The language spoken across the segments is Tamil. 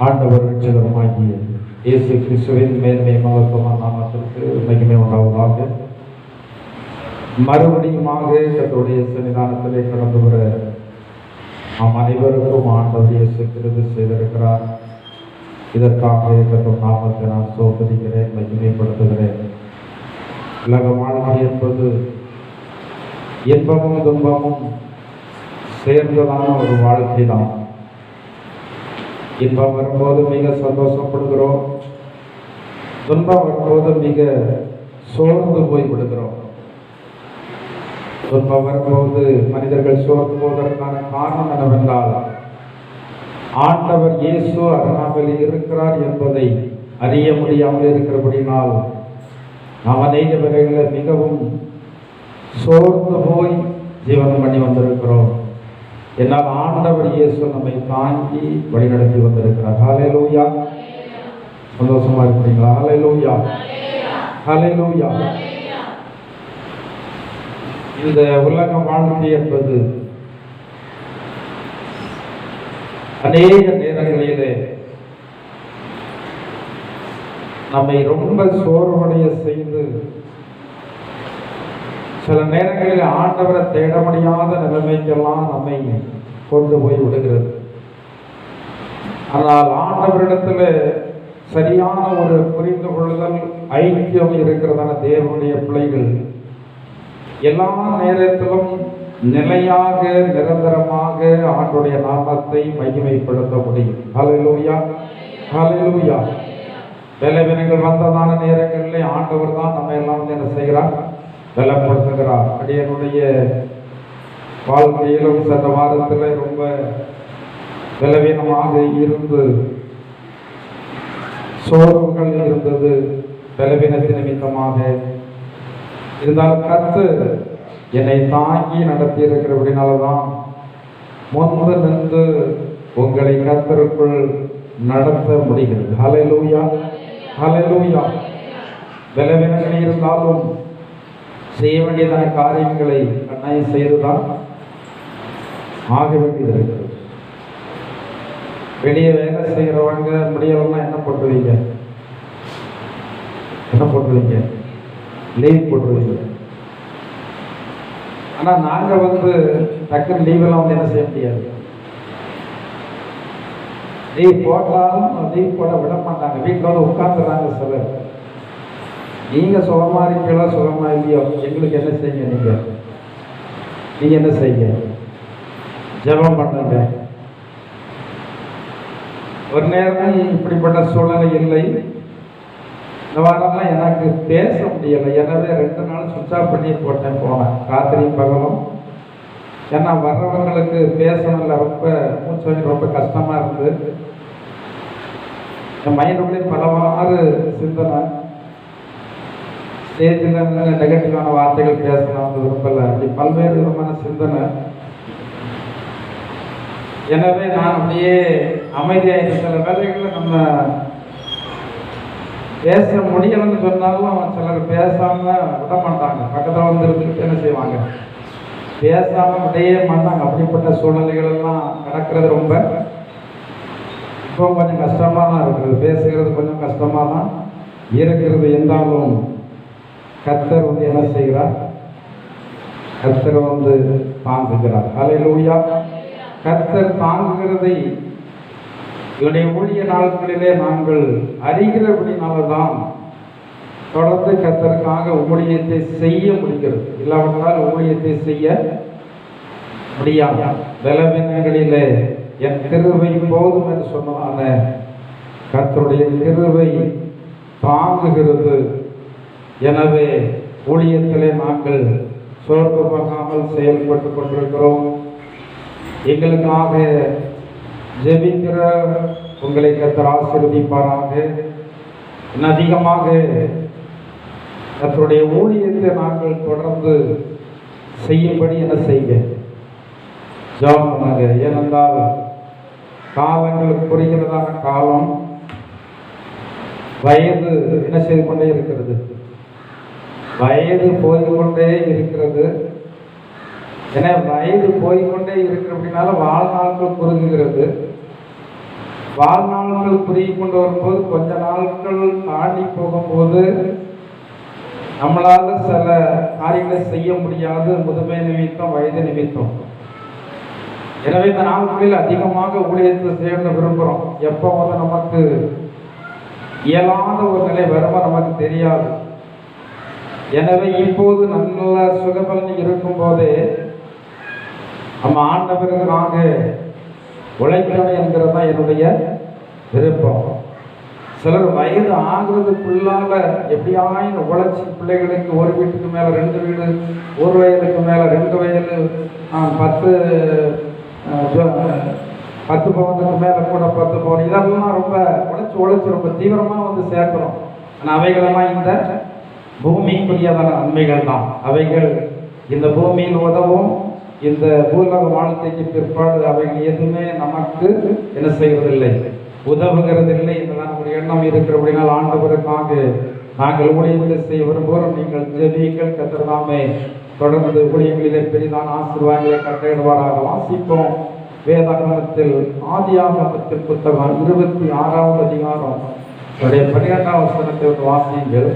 ஆண்டவர் ரட்சகருமாகிய இயேசு கிறிஸ்துவின் மேன்மை மகத்துவமான நாமத்திற்கு மகிமை உண்டாவதாக. மறுபடியுமாக கர்த்தருடைய சன்னிதானத்திலே கடந்து வர நாம் அனைவருக்கும் ஆண்டவர் இயேசு கிருபை செய்திருக்கிறார். இதற்காக கர்த்தர் நாமத்தை நான் சோதரிக்கிறேன், மகிமைப்படுத்துகிறேன். உலக வாழ்க்கை என்பது இன்பமும் துன்பமும் சேர்ந்ததான ஒரு வாழ்க்கை தான். இன்பம் வரும்போது மிக சந்தோஷப்படுகிறோம், துன்பம் வரும்போது மிக சோர்ந்து போய் விடுகிறோம். துன்பம் வரும்போது மனிதர்கள் சோர்ந்து போவதற்கான காரணம் என்னவென்றால், ஆண்டவர் இயேசு அருகாமையில் இருக்கிறார் என்பதை அறிய முடியாமல் இருக்கிறபடினால் நாம் அநேக வகைகளில் மிகவும் சோர்ந்து போய் ஜீவனம் பண்ணி வந்திருக்கிறோம். என்னால் ஆண்டவர் இயேசு நம்மை தாங்கி வழிநடத்தி வந்திருக்கிறார். ஹல்லேலூயா. சந்தோஷமா இருக்கிறீங்களா? ஹல்லேலூயா, ஹல்லேலூயா. இந்த உலக வாழ்க்கை என்பது அநேக நேரங்களிலே நம்மை ரொம்ப சோர்வடைய செய்து, சில நேரங்களில் ஆண்டவரை தேட முடியாத நிலைமைக்கெல்லாம் நம்மை கொண்டு போய் விடுகிறது. ஆனால் ஆண்டவரிடத்தில் சரியான ஒரு புரிந்து கொள்ளுதல், ஐக்கியம் இருக்கிறதான தேவனுடைய பிள்ளைகள் எல்லா நேரத்திலும் நிலையாக நிரந்தரமாக ஆண்டுடைய நாமத்தை மகிமைப்படுத்த முடியும். ஹல்லேலூயா, ஹல்லேலூயா. பலவீனங்கள் வந்ததான நேரங்களிலே ஆண்டவர் தான் நம்ம எல்லாம் என்ன செய்கிறார்? பலப்படுத்துகிறார். அடியனுடைய வாழ்க்கையிலும் சென்ற வாரத்தில் ரொம்ப பலவீனமாக இருந்து சோர்வுகள் இருந்தது, பலவீனத்தின் நிமித்தமாக. இருந்தாலும் கர்த்தர் என்னை தாங்கி நடத்தி இருக்கிறபடினால்தான் முன்பு நின்று உங்களை கர்த்தருக்குள் நடத்த முடிகிறது. ஹல்லேலூயா, ஹல்லேலூயா. பலவீனங்கள் இருந்தாலும் செய்ய வேண்டியதான காரியங்களை கட்டாயம் செய்துதான் ஆக வேண்டியது இருக்கிறது. வெளியே வேலை செய்கிறவங்க முடியலன்னா என்ன போட்டுருவீங்க? என்ன போட்டுருவீங்க? லீவ் போட்டுருவீங்க. ஆனால் நாங்கள் டக்குன்னு லீவெல்லாம் என்ன செய்ய முடியாது. லீவ் போட்டாலும் லீவ் போட விட மாட்டாங்க. வீட்டில் உட்காந்துறாங்க சிலர். நீங்கள் சுகமா இருக்கீங்களா சுகமா இல்லையோ, எங்களுக்கு என்ன செய்யுங்க? நீங்கள் என்ன செய்யுங்க? ஜெபம் பண்ணுங்க. ஒரு நேரம் இப்படிப்பட்ட சூழ்நிலை இல்லை. இந்த வாரம்லாம் எனக்கு பேச முடியலை. எனவே 2 நாள் சுவிட்ச் ஆஃப் பண்ணி போட்டேன், போனேன் ராத்திரியும் பகலும். ஏன்னா வர்றவங்களுக்கு பேசணும்ல, ரொம்ப மூச்சு ரொம்ப கஷ்டமாக இருந்தது. என் மைண்டுக்குள்ளே பலவாறு சிந்தனை. ஸ்டேஜில் நெகட்டிவான வார்த்தைகள் பேசலாம் விரும்பல, அப்படி பல்வேறு விதமான சிந்தனை. எனவே நான் அப்படியே அமைதியாக, சில வேலைகளில் நம்ம பேச முடியலன்னு சொன்னாலும் சிலர் பேசாம விட மாட்டாங்க. பக்கத்தில் வந்து இருந்துக்கிட்டு என்ன செய்வாங்க? பேசாம விடையே மாட்டாங்க. அப்படிப்பட்ட சூழ்நிலைகள் எல்லாம் நடக்கிறது ரொம்ப இப்போ கொஞ்சம் கஷ்டமாக தான் இருக்குது. பேசுகிறது கொஞ்சம் கஷ்டமாக தான் இருக்கிறது. என்றாலும் கர்த்தர் என்ன செய்கிறார்? கர்த்தர் தாங்குகிறார். ஹல்லேலூயா. கர்த்தர் தாங்குகிறதை இவருடைய ஊழிய நாட்களிலே நாங்கள் அறிகிறபடினால்தான் தொடர்ந்து கர்த்தருக்காக ஊழியத்தை செய்ய முடிகிறது. இல்லாவிட்டால் ஊழியத்தை செய்ய முடியாது. பலவீனங்களிலே என் கிருபை போதும் என்று சொன்னதான கர்த்தருடைய கிருபை தாங்குகிறது. எனவே ஊழியத்திலே நாங்கள் சோர்வு போகாமல் செயல்பட்டு கொண்டிருக்கிறோம். எங்களுக்காக ஜெபிக்கிற உங்களை கர்த்தர் ஆசீர்வதிப்பாராக. இன்னும் அதிகமாக கர்த்தருடைய ஊழியத்தை நாங்கள் தொடர்ந்து செய்யும்படி என்ன செய்ய ஜெபம் பண்ணுங்க. ஏனென்றால் காலங்களுக்கு புரிகிறதான காலம், வயது என்ன செய்து கொண்டே இருக்கிறது? வயது போய்கொண்டே இருக்கிறது. ஏன்னா வயது போய்கொண்டே இருக்கிற அப்படின்னால வாழ்நாட்கள் குறுகுகிறது. வாழ்நாட்கள் குறுகி கொண்டு வரும்போது கொஞ்ச நாட்கள் தாண்டி போகும்போது நம்மளால சில காரியங்களை செய்ய முடியாது, முதுமை நிமித்தம், வயது நிமித்தம். எனவே இந்த நாட்களில் அதிகமாக ஊழியத்தை சேர்ந்து விரும்புகிறோம். எப்போ வந்து நமக்கு இயலாத ஒரு நிலை வருமா நமக்கு தெரியாது. எனவே இப்போது நல்ல சுகபலன் இருக்கும் போதே நம்ம ஆண்டவருக்காக உழைக்கணும் என்கிறது தான் என்னுடைய விருப்பம். சிலர் வயது ஆகிறதுக்குள்ளால எப்படியாயும் உழைச்சி பிள்ளைகளுக்கு ஒரு வீட்டுக்கு மேலே 2 வீடு, ஒரு வயதுக்கு மேலே 2 வயது, 10 பவுனுக்கு மேலே கூட 10 பவுன், இதெல்லாம் ரொம்ப உழைச்சி ரொம்ப தீவிரமாக வந்து சேர்க்கிறோம். ஆனால் அவைகளெல்லாம் இந்த பூமிக்குரியதான நன்மைகள் தான். அவைகள் இந்த பூமியில் உதவும். இந்த பூலோக வாழ்க்கைக்கு பிற்பாடு அவைகள் எதுவுமே நமக்கு என்ன செய்வதில்லை, உதவுகிறதில்லை என்றுதான் ஒரு எண்ணம் இருக்கிறபடினால் ஆண்டவருக்காக நாங்கள் ஊழியத்தை செய்ய விரும்புகிறோம். நீங்கள் ஜெபியுங்கள். கர்த்தர் தாமே தொடர்ந்து ஊழியங்களிலே பெரிதான ஆசீர்வாதங்களை கட்டளையிடுவாராக. வாசிப்போம். வேதாகமத்தில் ஆதியாகமத்தின் புத்தகம் 26வது அதிகாரம் 12ஆம் வசனத்தை வாசியுங்கள்.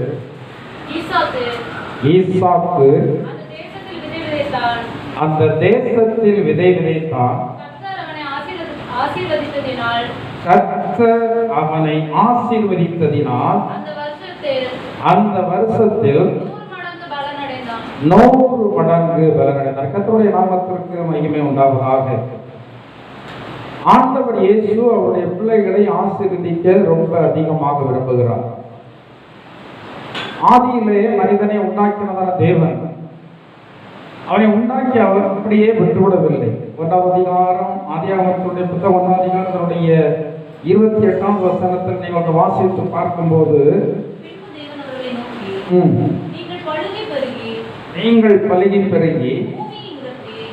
ஈசாக்கு அந்த தேசத்தில் விதை விதைத்தான். கர்த்தர் அவனை ஆசீர்வதித்ததினால் அந்த வருஷத்தில் 100 மடங்கு பலனடைந்தார். கர்த்தருடைய நாமத்திற்கு மகிமை உண்டாவதாக. ஆண்டவர் இயேசு அவருடைய பிள்ளைகளை ஆசீர்வதிக்க ரொம்ப அதிகமாக விரும்புகிறார். ஆதியிலே மனிதனை உண்டாக்கினதான தேவன் அவனை உண்டாக்கி அவர் அப்படியே விட்டுவிடவில்லை. 1ஆம் அதிகாரம் ஆதியாகமத்தினுடைய புத்தகம் 1ஆம் அதிகாரத்தினுடைய 28வது வசனத்தில் நீங்கள் வாசித்து பார்க்கும்போது, நீங்கள் பலுகி பெருகி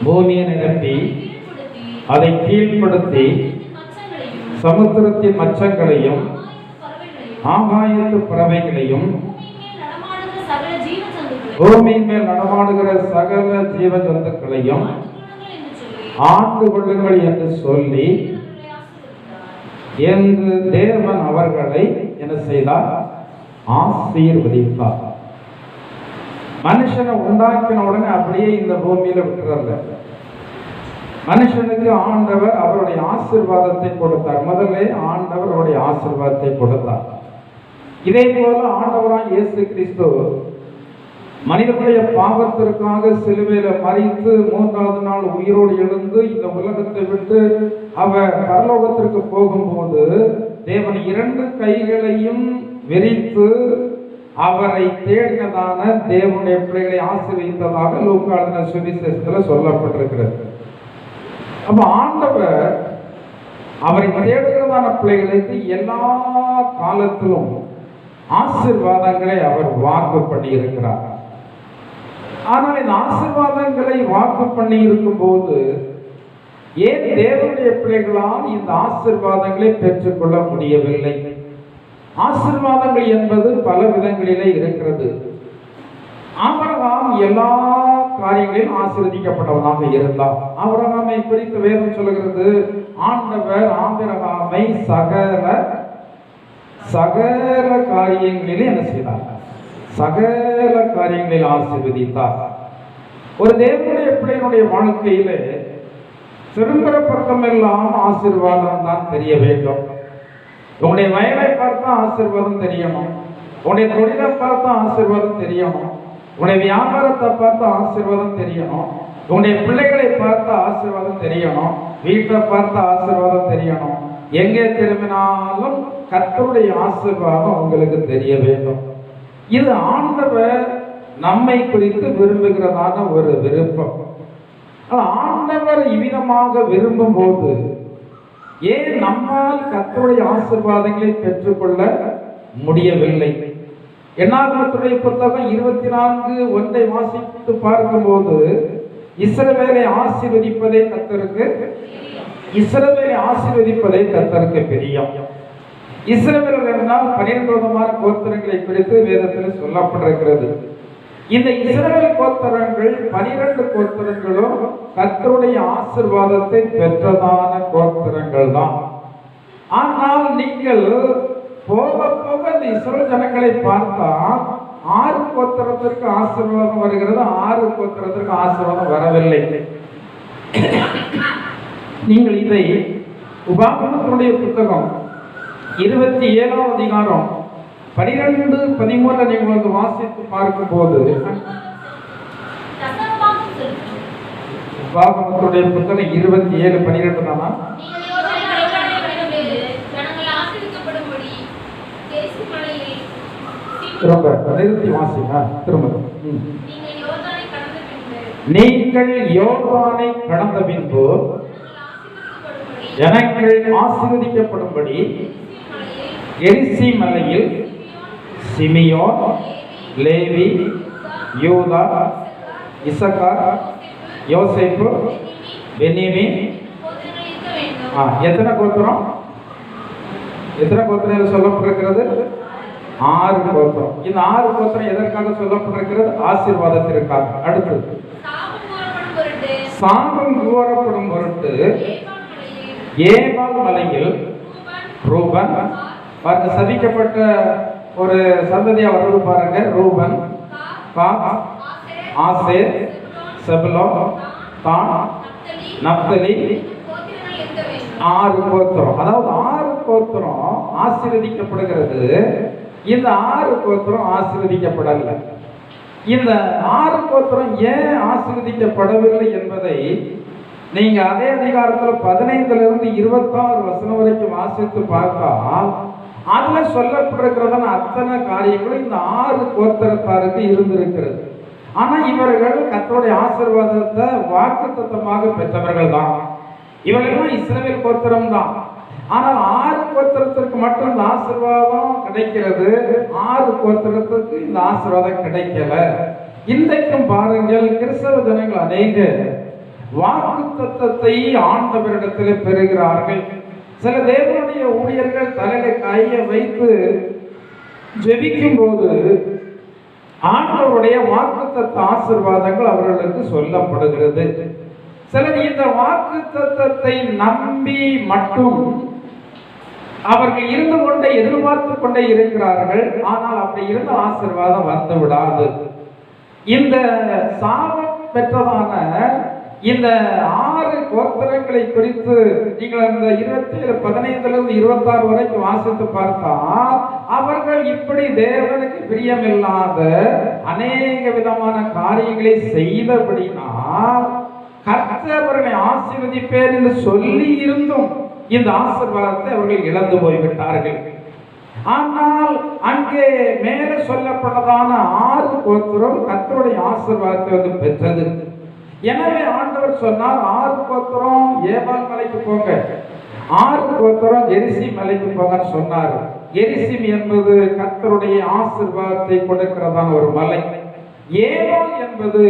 பூமியை நிரப்பி அதை கீழ்ப்படுத்தி சமுத்திரத்தின் மச்சங்களையும் ஆகாயத்து பறவைகளையும் பூமியின் மேல் நடமாடுகிற சகல ஜீவ ஜந்துக்களையும் ஆண்டு கொள்ளுங்கள் என்று சொல்லி என்று தேவன் அவர்களை என்ன செய்தார்? ஆசீர்வதித்தார். மனுஷனை உண்டாக்கின உடனே அப்படியே இந்த பூமியில விட்டுறல. மனுஷனுக்கு ஆண்டவர் அவருடைய ஆசீர்வாதத்தை கொடுத்தார். முதல்ல ஆண்டவர் அவருடைய ஆசீர்வாதத்தை கொடுத்தார். இதே போல ஆண்டவராய் இயேசு கிறிஸ்து மனிதனுடைய பாவத்திற்காக சிலுவையில மரித்து 3வது நாள் உயிரோடு எழுந்து இந்த உலகத்தை விட்டு அவர் பரலோகத்திற்கு போகும்போது தேவன் 2 கைகளையும் விரித்து அவரை தேடினதான தேவனுடைய பிள்ளைகளை ஆசீர்வதித்ததாக லூக்கா சுவிசேஷத்தில் சொல்லப்பட்டிருக்கிறது. அப்ப ஆண்டவர் அவரை தேடுகிறதான பிள்ளைகளுக்கு எல்லா காலத்திலும் ஆசீர்வாதங்களை அவர் வாக்கு பண்ணி இருக்கிறார். ஆனால் இந்த ஆசீர்வாதங்களை வாக்கு பண்ணி இருக்கும் போது ஏன் தேவனுடைய பிள்ளைகளால் இந்த ஆசீர்வாதங்களை பெற்றுக்கொள்ள முடியவில்லை? ஆசீர்வாதங்கள் என்பது பல விதங்களிலே இருக்கிறது. ஆபிரகாம் எல்லா காரியங்களிலும் ஆசீர்வதிக்கப்பட்டவனாக இருந்தார். ஆபிரகாமை குறித்து வேதம் சொல்லுகிறது, ஆண்டவர் ஆபிரகாமை சகல காரியங்களிலே என்ன செய்தார்? சகல காரியங்களில் ஆசீர்வதித்தார். ஒரு தேவனுடைய பிள்ளையினுடைய வாழ்க்கையிலே திரும்புகிற பக்கமெல்லாம் ஆசீர்வாதம் தான் தெரிய வேண்டும். உங்களுடைய வயலை பார்த்தா ஆசீர்வாதம் தெரியணும், உங்களுடைய தொழிலை பார்த்தா ஆசீர்வாதம் தெரியணும், உங்களுடைய வியாபாரத்தை பார்த்தா ஆசீர்வாதம் தெரியணும், உங்களுடைய பிள்ளைகளை பார்த்தா ஆசீர்வாதம் தெரியணும், வீட்டை பார்த்தா ஆசீர்வாதம் தெரியணும். எங்கே திரும்பினாலும் கர்த்தருடைய ஆசீர்வாதம் உங்களுக்கு தெரிய வேண்டும். இது ஆண்டவர் நம்மை குறித்து விரும்புகிறதான ஒரு விருப்பம். ஆண்டவர் இவ்விதமாக விரும்பும் போது ஏன் நம்மால் கர்த்தருடைய ஆசீர்வாதங்களை பெற்றுக்கொள்ள முடியவில்லை? என்னாகமத்துடைய புத்தகம் 24:1 வாசித்து பார்க்கும்போது இஸ்ரவேலை ஆசீர்வதிப்பதே கர்த்தருக்கு பிரியம். இஸ்ரவேலர் என்றால் 12 விதமான கோத்திரங்களை குறித்து வேதத்தில் சொல்லப்பட்டிருக்கிறது. இந்த இஸ்ரவேல் கோத்திரங்கள் 12 கோத்திரங்களும் கர்த்தருடைய ஆசீர்வாதத்தை பெற்றதான கோத்திரங்கள் தான். ஆனால் நீங்கள் போக போக இந்த இஸ்ரவேல் ஜனங்களை பார்த்தா 6 கோத்திரத்திற்கு ஆசீர்வாதம் வருகிறது, 6 கோத்திரத்திற்கு ஆசீர்வாதம் வரவில்லை. நீங்கள் இதை உபாகமத்தினுடைய புத்தகம் 27ஆம் அதிகாரம் 12, 13 நீங்கள் வந்து வாசித்து பார்க்கும் போது, உபாகமத்தினுடைய புத்தகம் 27, 12 தானா? திரும்ப நிறுத்தி வாசிங்க. திரும்ப நீங்கள் யோர்தானை கடந்த பின்பு ஜனங்கள் ஆசீர்வதிக்கப்படும்படி கெரிசீம் மலையில் சிமியோன், லேவி, யூதா, இசக்கார், யோசேப்பு, பென்யமீன், எத்தனை கோத்திரம்? எத்தனை கோத்திரம் சொல்லப்பட்டிருக்கிறது? 6 கோத்திரம். இந்த 6 கோத்திரம் எதற்காக சொல்லப்பட்டிருக்கிறது? ஆசீர்வாதத்திற்காக. அடுத்தது சாபம் கூறப்படும் பொருட்டு ஏபால் மலையில் ரூபன், பாருங்க சபிக்கப்பட்ட ஒரு சந்ததியா வருது பாருங்க. ரூபன், காத், ஆசேர், செபுலோன், தான், நப்தலி, 6 கோத்திரம். அதாவது 6 கோத்திரம் ஆசீர்வதிக்கப்படுகிறது. இந்த 6 கோத்திரம் ஆசீர்வதிக்கப்படவில்லை. இந்த 6 கோத்திரம் ஏன் ஆசீர்வதிக்கப்படவில்லை என்பதை நீங்க அதே அதிகாரத்தில் 15 26 வசனம் வரைக்கும் வாசித்து பார்த்தா அதுல சொல்லப்பட்டிருக்கிறதான அத்தனை காரியங்களும் இந்த 6 கோத்திரத்தாருக்கு இருந்திருக்கிறது. ஆனா இவர்கள் கர்த்தருடைய ஆசீர்வாதத்தை வாக்குத்தத்தமாக பெற்றவர்கள் தான். இவர்கள் இஸ்ரவேல் கோத்திரம் தான். ஆனால் 6 கோத்திரத்திற்கு மட்டும் இந்த ஆசீர்வாதம் கிடைக்கிறது, 6 கோத்திரத்துக்கு இந்த ஆசீர்வாதம் கிடைக்கல. இன்றைக்கும் பாருங்கள், கிறிஸ்தவ ஜனங்கள் அநேக வாக்குத்தத்தத்தை ஆண்டவரிடத்தில் பெறுகிறார்கள். சில தேவனுடைய ஊழியர்கள் தலையில கையை வைத்து ஜெபிக்கும் போது ஆண்டவருடைய வாக்குத்தத்த ஆசீர்வாதங்கள் அவர்களுக்கு சொல்லப்படுகிறது. சிலர் இந்த வாக்குத்தத்தத்தை நம்பி மட்டும் அவர்கள் இருந்து கொண்டே எதிர்பார்த்து கொண்டே இருக்கிறார்கள். ஆனால் அப்படி இருந்த ஆசீர்வாதம் வந்து விடாது. இந்த சாபம் பெற்றதான இந்த 6 கோத்திரங்களை குறித்து நீங்கள் அந்த 27, 15 26 வரைக்கும் வாசித்து பார்த்தா அவர்கள் இப்படி தேவனுக்கு பிரியமில்லாத அநேக விதமான காரியங்களை செய்தபடினால் கர்த்தர் அவர்களை ஆசீர்வதிப்பேன் என்று சொல்லி இருந்தும் இந்த ஆசீர்வாதத்தை அவர்கள் இழந்து போய்விட்டார்கள். ஆனால் அங்கே மேலே சொல்லப்பட்டதான 6 கோத்திரம் கர்த்தருடைய ஆசீர்வாதத்தை வந்து பெற்றது. எனவே ஆண்டவர் சொன்னார், 6 கோத்திரம் ஏபால் மலைக்கு போங்க, 6 கோத்திரம் கெரிசீம் மலைக்கு போங்கன்னு சொன்னார். கெரிசீம் என்பது கர்த்தருடைய ஆசீர்வாதத்தை கொடுக்கிறதான ஒரு மலை. ஏபால் என்பது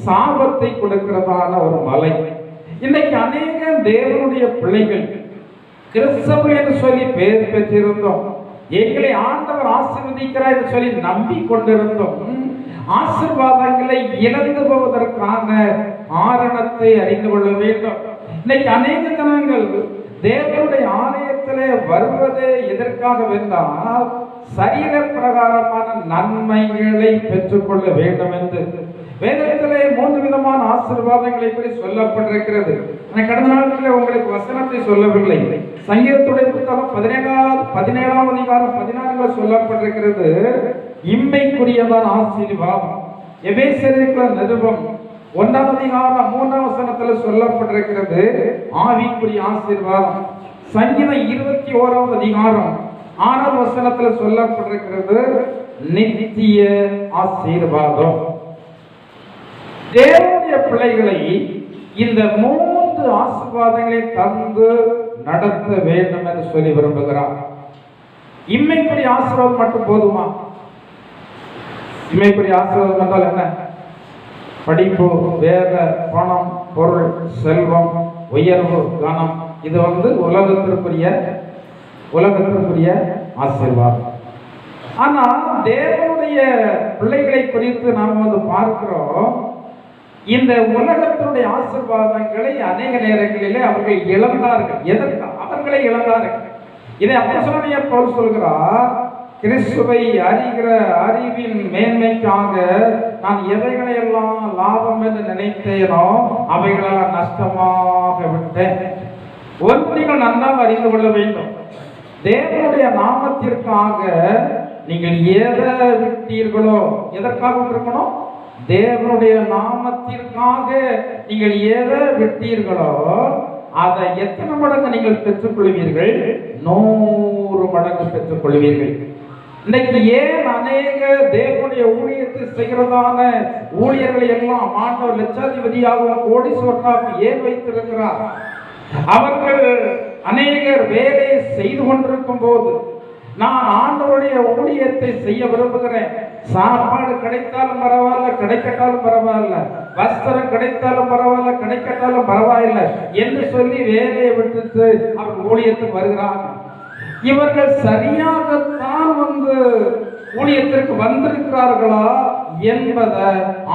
சாபத்தை கொடுக்கிறதான ஒரு மலை. இன்னைக்கு அநேக தேவனுடைய பிள்ளைகள் கிறிஸ்தவர்கள் என்று சொல்லி பெயர் பெற்றிருந்தோம், எங்களை ஆண்டவர் ஆசீர்வதிக்கிறார் என்று சொல்லி நம்பி கொண்டிருந்தோம். ஆசீர்வாதங்களை இழந்து போவதற்கான காரணத்தை அறிந்து கொள்ள வேண்டும். இன்னைக்கு அநேக ஜனங்கள் தேவனுடைய ஆலயத்திலே வருவதே எதற்காக வென்றால் சரீர பிரகாரமான நன்மைகளை பெற்றுக்கொள்ள வேண்டும் என்று வேதத்திலே 3 விதமான ஆசீர்வாதங்களை பற்றி சொல்லப்பட்டிருக்கிறது. கடந்த நாட்களில் உங்களுக்கு வசனத்தை சொல்லவில்லை. சங்கீதத்துடைய புத்தகம் 17ஆம் அதிகாரம் 16 சொல்லப்பட்டிருக்கிறது, இம்மைக்குரியதான ஆசீர்வாதம். எபேசியருக்குள்ள நிருபம் 1ஆம் அதிகாரம் 3ஆம் வசனத்தில் சொல்லப்பட்டிருக்கிறது ஆவிக்குரிய ஆசீர்வாதம். சங்கீதம் 21ஆம் அதிகாரம் 6ஆம் வசனத்தில் சொல்லப்பட்டிருக்கிறது நித்திய ஆசீர்வாதம். தேவனுடைய பிள்ளைகளை இந்த 3 ஆசீர்வாதங்களை தந்து நடத்த வேண்டும் என்று சொல்லி விரும்புகிறார். இம்மைக்குரிய ஆசீர்வாதம் மட்டும் போதுமா? இம்மைக்குரிய ஆசீர்வாதம் என்றால் என்ன? படிப்பு, வேத, பணம், பொருள், செல்வம், உயர்வு, கனம், இது உலகத்திற்குரிய ஆசீர்வாதம். ஆனா தேவனுடைய பிள்ளைகளை குறித்து நாம் பார்க்கிறோம், இந்த உலகத்தினுடைய ஆசீர்வாதங்களை அநேக நேரங்களிலே அவர்கள் இழந்தார்கள். எதற்கு அவர்களை இழந்தார்கள்? இதை அப்போஸ்தலனாகிய பவுல் சொல்கிறார், கிறிஸ்துவை அறிகிற அறிவின் மேன்மைக்காக நான் எவைகளை எல்லாம் லாபம் என்று நினைத்தேனோ அவைகளெல்லாம் நஷ்டமாக விட்டேன். ஒன்று நீங்கள் நன்றாக அறிந்து கொள்ள வேண்டும், தேவனுடைய நாமத்திற்காக நீங்கள் எதை விட்டீர்களோ, எதற்காக இருக்கணும்? தேவனுடைய நாமத்திற்காக நீங்கள் எதை விட்டீர்களோ அதை எத்தனை மடங்கு நீங்கள் பெற்றுக்கொள்வீர்கள்? 100 மடங்கு பெற்றுக்கொள்வீர்கள். இன்னைக்கு ஏன் அநேக தேவனுடைய ஊழியத்தை செய்கிறதான ஊழியர்களை எல்லாம் ஆண்டவர் லட்சாதிபதியாகவும் கோடீஸ்வரனாகவும் ஏன் வைத்திருக்கிறார்? அவர்கள் அநேகர் வேலையை செய்து கொண்டிருக்கும் போது, நான் ஆண்டவருடைய ஊழியத்தை செய்ய விரும்புகிறேன், சாப்பாடு கிடைத்தாலும் பரவாயில்ல, கிடைக்கட்டாலும் பரவாயில்ல, வஸ்திரம் கிடைத்தாலும் பரவாயில்ல, கிடைக்கட்டாலும் பரவாயில்லை என்று சொல்லி வேலையை விட்டுட்டு அவர் ஊழியத்துக்கு வருகிறாங்க. இவர்கள் சரியாகத்தான் ஊழியத்திற்கு வந்திருக்கிறார்களா என்பதை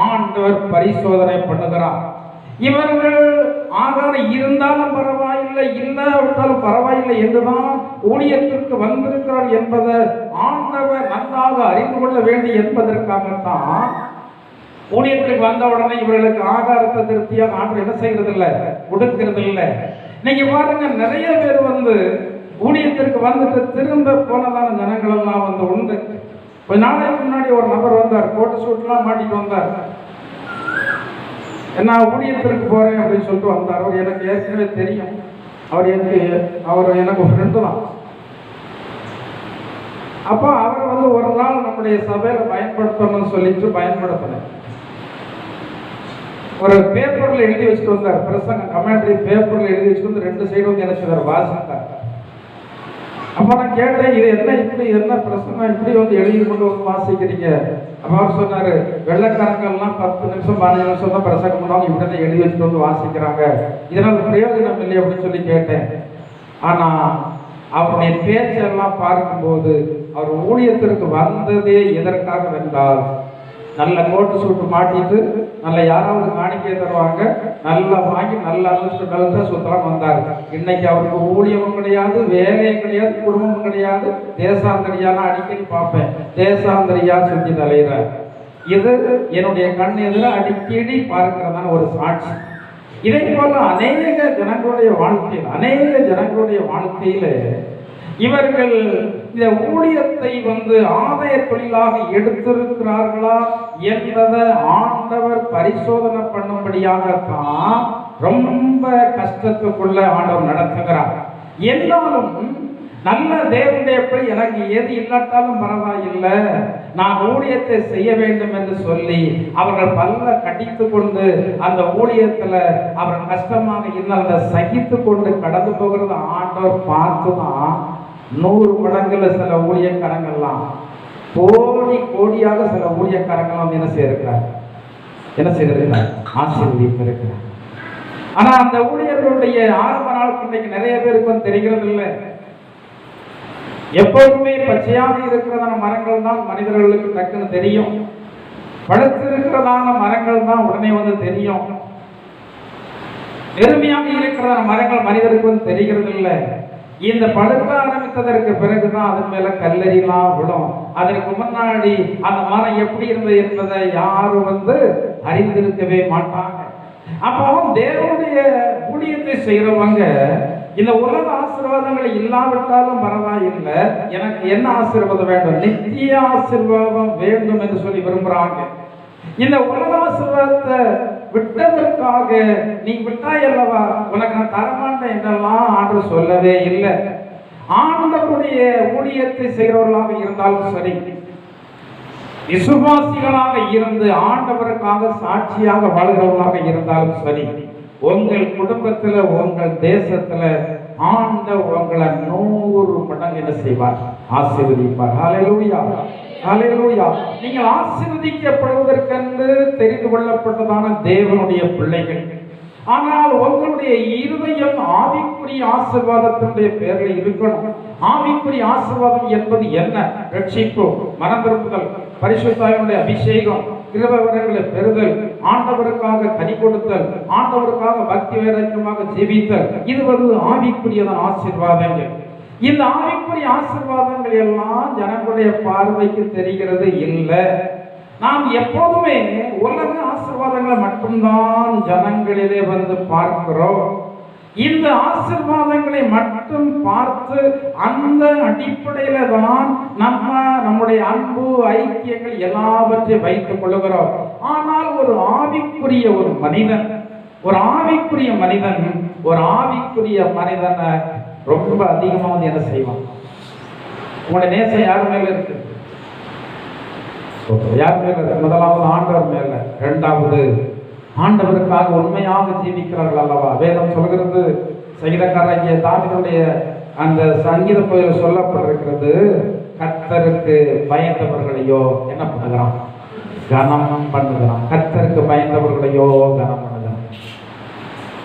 ஆண்டவர் பரிசோதனை பண்ணுகிறார். இவர்கள் ஆகாரம் இருந்தாலும் பரவாயில்லை, இல்லாவிட்டாலும் பரவாயில்லை என்றுதான் ஊழியத்திற்கு வந்திருக்கிறார் என்பதை ஆண்டவர் நன்றாக அறிந்து கொள்ள வேண்டும் என்பதற்காகத்தான் ஊழியத்திற்கு வந்த உடனே இவர்களுக்கு ஆகாரத்தை திருப்தியாக ஆண்டவர் என்ன செய்கிறது இல்லை, கொடுக்கிறது இல்லை. நீங்க பாருங்க, நிறைய பேர் ஊழியத்திற்கு வந்துட்டு திரும்ப போனதான ஜனங்கள் எல்லாம் உண்டு. கொஞ்ச நாளைக்கு முன்னாடி ஒரு நபர் வந்தார், கோட்டு சூட்லாம் மாட்டிட்டு வந்தார். நான் ஊழியத்திற்கு போறேன் அப்படின்னு சொல்லிட்டு வந்தார். அவர் எனக்கு ஏற்கனவே தெரியும், அவர் எனக்கு ஃப்ரெண்டு தான். அப்போ அவர் ஒரு நாள் நம்முடைய சபையில பயன்படுத்தணும்னு சொல்லிட்டு பயன்படுத்தினேன். ஒரு பேப்பர்ல எழுதி வச்சுட்டு வந்தார், பிரசங்க கமெண்ட்ரி பேப்பர்ல எழுதி வச்சுட்டு 2 சைடு என்ன செய்தார், வாசித்தார். அப்போ நான் கேட்டேன், இது என்ன பிரசங்கம் இப்படி எழுதி கொண்டு வாசிக்கிறீங்க? அப்போ அவர் சொன்னாரு, வெள்ளைக்காரங்கெல்லாம் 10 நிமிஷம் 15 நிமிஷம் தான் பிரசங்கம் பண்ணுவாங்க, இப்படி தான் எழுதி வச்சுட்டு வாசிக்கிறாங்க, இதனால் பிரயோஜனம் இல்லை அப்படின்னு சொல்லி கேட்டேன். ஆனா அவருடைய பேச்செல்லாம் பார்க்கும்போது அவர் ஊழியத்திற்கு வந்ததே எதற்காக வென்றால், நல்ல கோட்டு சூட்டு மாட்டிட்டு நல்ல யாராவது காணிக்கையை தருவாங்க, நல்லா வாங்கி நல்ல நல்ல சுத்தலாம் வந்தார். இன்னைக்கு அவருக்கு ஊழியமும் கிடையாது, வேலையும் கிடையாது, குடும்பமும் கிடையாது. தேசாந்தரியானா அடிக்கடி பார்ப்பேன், தேசாந்தரியா செஞ்சு தலையிறார். இது என்னுடைய கண் எதிர அடிக்கடி பார்க்கிறதான ஒரு சாட்சி. இதே போல அநேக ஜனங்களுடைய வாழ்க்கையில இவர்கள் இந்த ஊழியத்தை ஆதாய தொழிலாக எடுத்திருக்கிறார்களா என்பதை ஆண்டவர் பரிசோதனை பண்ணும்படியாகத்தான் ரொம்ப கஷ்டத்துக்குள்ள ஆண்டவர் நடத்துகிறார். எல்லாரும் நல்ல தேவனுடைய எனக்கு எது இல்லாட்டாலும் பரவாயில்லை, நான் ஊழியத்தை செய்ய வேண்டும் என்று சொல்லி அவர்கள் பல்ல கடித்து கொண்டு அந்த ஊழியத்துல அவர்கள் கஷ்டமாக இருந்தால் அதை சகித்து கொண்டு கடந்து போகிறது ஆண்டவர் பார்த்துதான் 100 மடங்குல சில ஊழியக்காரங்கள்லாம் கோடியாக சில ஊழியக்காரங்கள்லாம் என்ன செய்திருக்கிறார், ஆசீர்வதித்திருக்கிறார். ஆனா அந்த ஊழியர்களுடைய ஆரம்ப நாளுக்கு இன்றைக்கு நிறைய பேருக்கு தெரிகிறது இல்லை. எப்போதுமே பச்சையாக இருக்கிறதான மரங்கள் தான் மனிதர்களுக்கு டக்குன்னு தெரியும், பழுத்து இருக்கிறதான மரங்கள் தான் உடனே தெரியும். எருமையாக இருக்கிறதான மரங்கள் மனிதருக்கு தெரிகிறது இல்லை. இந்த பழுக்க ஆரம்பித்ததற்கு பிறகுதான் அதன் மேல கல்லறிலாம் விடும். அதற்கு முன்னாடி அந்த மரம் எப்படி இருந்தது என்பதை யாரும் அறிந்திருக்கவே மாட்டாங்க. அப்போ தேவனுடைய ஊழியத்தை செய்யறவங்க இந்த உலக ஆசீர்வாதங்கள் இல்லாவிட்டாலும் பரவாயில்லை, எனக்கு என்ன ஆசீர்வாதம் வேண்டும், நித்திய ஆசீர்வாதம் வேண்டும் என்று சொல்லி விரும்புறாங்க. இந்த உலக ஆசீர்வாதத்தை விட்டதற்காக நீ விட்டாய் அல்லவா, உனக்கு நான் தரமாட்டேன் என்றெல்லாம் ஆண்டவர் சொல்லவே இல்லை. ஆண்டவருடைய ஊழியத்தை செய்கிறவர்களாக இருந்தாலும் சரி, விசுவாசிகளாக இருந்து ஆண்டவருக்காக சாட்சியாக வாழ்கிறவர்களாக இருந்தாலும் சரி, உங்கள் குடும்பத்துல உங்கள் தேசத்துல ஆண்டவர் உங்களை 100 மடங்கு என்ன செய்வார், ஆசீர்வதிப்பார். ஹல்லேலூயா, ஹல்லேலூயா. நீங்கள் ஆசீர்வதிக்கப்படுவதற்கென்று தெரிந்து கொள்ளப்பட்டதான தேவனுடைய பிள்ளைகள். ஆனால் உங்களுடைய இருதயம் ஆவிக்குரிய ஆசீர்வாதத்தினுடைய பேரில் இருக்கணும். ஆவிக்குரிய ஆசீர்வாதம் என்பது என்ன? ரட்சிப்பு, மனந்திருப்புதல், பரிசுத்தாவினுடைய அபிஷேகம், கிருபைவரங்களை பெறுதல், ஆண்டவருக்காக கனி கொடுத்தல், ஆண்டவருக்காக பக்தி வைராக்கியமாக ஜீவித்தல், இது ஆவிக்குரியதான ஆசீர்வாதங்கள். இந்த ஆவிக்குரிய ஆசீர்வாதங்கள் எல்லாம் ஜனங்களுடைய பார்வைக்கு தெரிகிறது இல்லை. நாம் எப்போதுமே உலக ஆசீர்வாதங்களை மட்டும்தான் ஜனங்களிலே வந்து பார்க்கிறோம். இந்த ஆசீர்வாதங்களை மட்டும் பார்த்து அந்த அடிப்படையில தான் நம்முடைய அன்பு ஐக்கியங்கள் எல்லாவற்றையும் வைத்துக் கொள்ளுகிறோம். ஆனால் ஒரு ஆவிக்குரிய மனிதன் ஒரு ஆவிக்குரிய மனிதனை ரொம்ப அதிகமா வந்து என்ன செய்வான்? உங்களுடைய நேசம் யார் மேல இருக்கு? யார் மேல இருக்கு? முதலாவது ஆண்டவர் மேல, இரண்டாவது ஆண்டவருக்காக உண்மையாக ஜீவிக்கிறார்கள் அல்லவா? வேதம் சொல்கிறது, சங்கீதக்காரராகிய தாவீதுடைய அந்த சங்கீத பகுதியில் சொல்லப்பட்டிருக்கிறது, கர்த்தருக்கு பயந்தவர்களையோ என்ன பண்ணுகிறான்? கனம் பண்ணுகிறான். கர்த்தருக்கு பயந்தவர்களையோ கனம் பண்ணுகிறான்.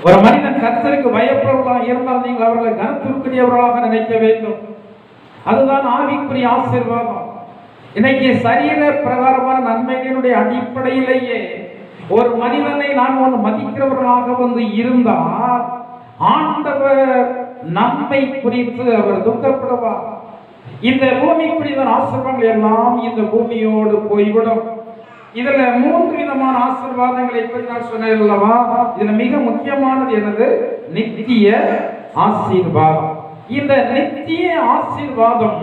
ஒரு மனிதன் கர்த்தருக்கு பயப்படுவர்களாக இருந்தால் நீங்கள் அவர்களை கனத்திற்குரியவர்களாக நினைக்க வேண்டும். அதுதான் ஆவிக்குரிய ஆசீர்வாதம். இன்னைக்கு சரீர பிரகாரமான நன்மைகளுடைய அடிப்படையிலேயே ஒரு மனிதனை நான் வந்து மதிக்கிறவர்களாக வந்து இருந்தால் ஆண்டவர் நம்மை குறித்து அவர் துக்கப்படுவார். இந்த பூமிக்குரிய ஆசீர்வாதங்கள் எல்லாம் இந்த பூமியோடு போய்விடும். இதுல 3 விதமான ஆசீர்வாதங்களை பற்றி நான் சொன்னேன் அல்லவா? இதுல மிக முக்கியமானது என்னது? நித்திய ஆசீர்வாதம். இந்த நித்திய ஆசீர்வாதம்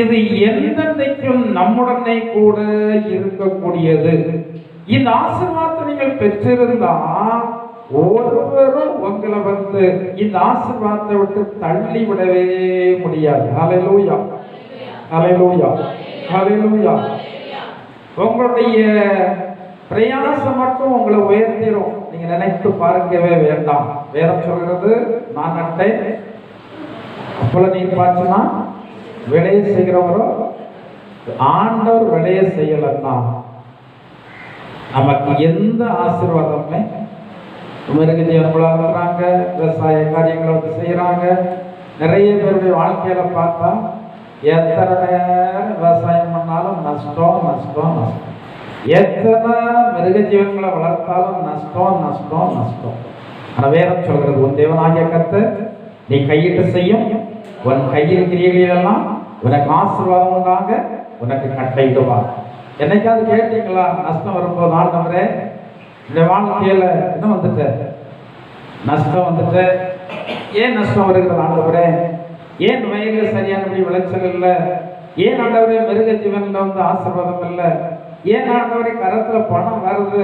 இது எந்தெந்தைக்கும் நம்முடனே கூட இருக்கக்கூடியது. இந்த ஆசீர்வாதத்தை நீங்கள் பெற்றிருந்தால் ஒருவரும் உங்களை வந்து இந்த ஆசீர்வாதத்தை விட்டு தள்ளி விடவே முடியாது. ஹல்லேலூயா, ஹல்லேலூயா, ஹல்லேலூயா. உங்களுடைய பிரயாசம் மட்டும் உங்களை உயர்த்திடும். நீங்க நினைத்து பார்க்கவே வேண்டாம். வேதம் சொல்கிறது, நான் நட்டேன் அப்போல நீர் பாய்ச்சினா விளைய செய்கிறவரோ ஆண்டவர் விளைய செய்யலன்னா நமக்கு எந்த ஆசீர்வாதமே மிருகஜீவன்களாக விவசாய காரியங்களை வந்து செய்யறாங்க. நிறைய பேருடைய வாழ்க்கையில பார்த்தா எத்தனை நேரம் விவசாயம் பண்ணாலும் நஷ்டம் நஷ்டம் நஷ்டம். எத்தனை மிருக ஜீவன்களை வளர்த்தாலும் நஷ்டம் நஷ்டம் நஷ்டம். ஆனா வேதம் சொல்கிறது, உன் தேவனாகிய கர்த்தர் நீ கையிட்டு செய்யும் உன் கையில் கிரியைகளெல்லாம் உனக்கு ஆசீர்வாதம் உண்டாக உனக்கு கட்டளையிடுவார். என்னைக்காவது கேட்டீங்களா நஷ்டம் வரும்போது, ஆண்டவரே இந்த வாழ்க்கையில என்ன வந்துட்ட நஷ்டம் வந்துட்டு, ஏன் நஷ்டம் வருகிறது ஆண்டவரே? ஏன் வயலில் சரியானபடி விளைச்சல் இல்லை? ஏன் ஆண்டவரே மிருக ஜீவன்ல வந்து ஆசீர்வாதம் இல்லை? ஏன் ஆண்டவரே கரத்துல பணம் வருது,